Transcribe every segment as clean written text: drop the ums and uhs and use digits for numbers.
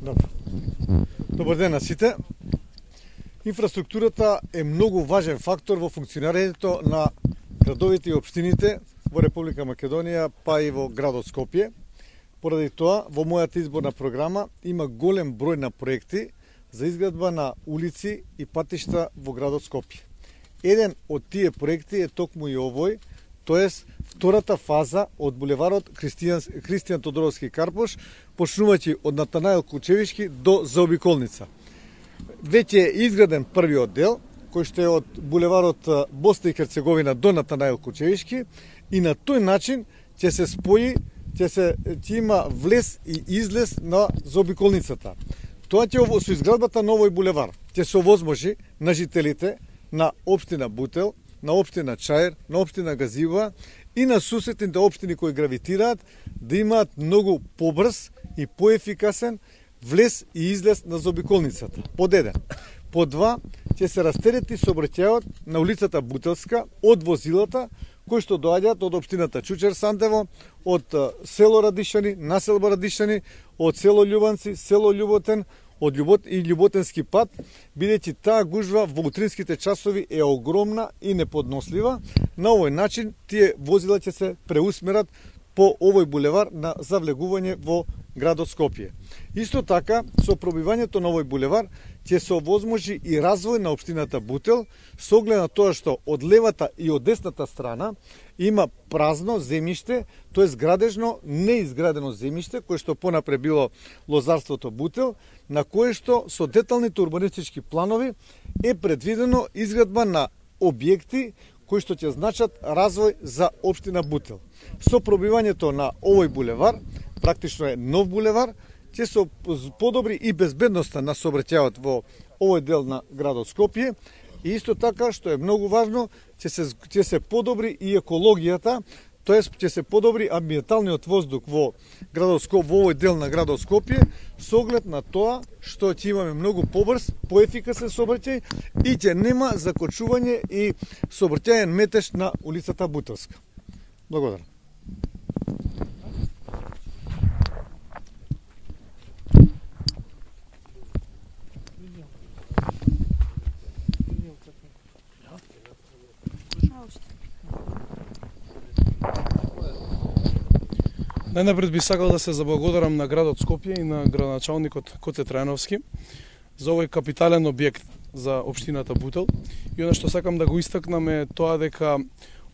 Добро. Добар ден на сите. Инфраструктурата е многу важен фактор во функционирањето на градовите и општините во Република Македонија, па и во градот Скопје. Поради тоа, во мојата изборна програма има голем број на проекти за изградба на улици и патишта во градот Скопје. Еден од тие проекти е токму и овој, тоест втората фаза од булеварот Христијан Тодоровски Карпош, почнувајќи од Натанаил Кучевички до заобиколница. Веќе е изграден првиот дел, кој што е од булеварот Босна и Херцеговина до Натанаил Кучевички, и на тој начин ќе се спои, ќе има влез и излез на заобиколницата. Тоа ќе со изградбата на овој булевар ќе се овозможи на жителите на општина Бутел, на општина Чаир, на општина Газива и на суседните општини кои гравитираат да имаат многу побрз и поефикасен влез и излез на заобиколницата. Под еден. Под два, ќе се растерети сообраќајот на улицата Бутелска од возилата кои што доаѓаат од општината Чучер Сандево, од село Радишани, населба Радишани, од село Љубанци, село Љуботен, од Љуботенски пат, бидејќи таа гужва во утринските часови е огромна и неподнослива. На овој начин тие возила ќе се преусмерат по овој булевар на завлегување во градот Скопје. Исто така, со пробивањето на овој булевар ќе се овозможи и развој на општината Бутел, со оглед на тоа што од левата и од десната страна има празно земјиште, тоест градежно неизградено земјиште, кое што понапре било лозарството Бутел, на кое што со деталните урбанистички планови е предвидено изградба на објекти кои што ќе значат развој за општина Бутел. Со пробивањето на овој булевар, практично е нов булевар, ќе се подобри и безбедноста на сообраќајот во овој дел на градот Скопје, и исто така, што е многу важно, ќе се подобри и екологијата, тоест ќе се подобри амбиенталниот воздух во градот Скопје, во овој дел на градот Скопје, со оглед на тоа што ќе имаме многу побрз, поефикасен сообраќај и ќе нема закочување и сообраќајен метеж на улицата Бутелска. Благодарам. Најнапред би сакал да се заблагодарам на градот Скопје и на градоначалникот Коце Трајановски за овој капитален објект за општината Бутел. И она што сакам да го истакнам е тоа дека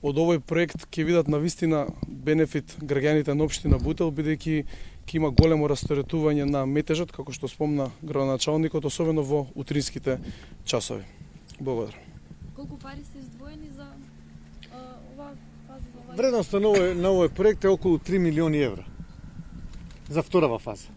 од овој проект ќе видат навистина бенефит граѓаните на општина Бутел, бидејќи ќе има големо расторетување на метежот, како што спомна градоначалникот, особено во утринските часови. Благодарам. Колку пари се издвоени за оваа фаза? Вредноста на овој проект е околу 3 милиони евра за вторава фаза.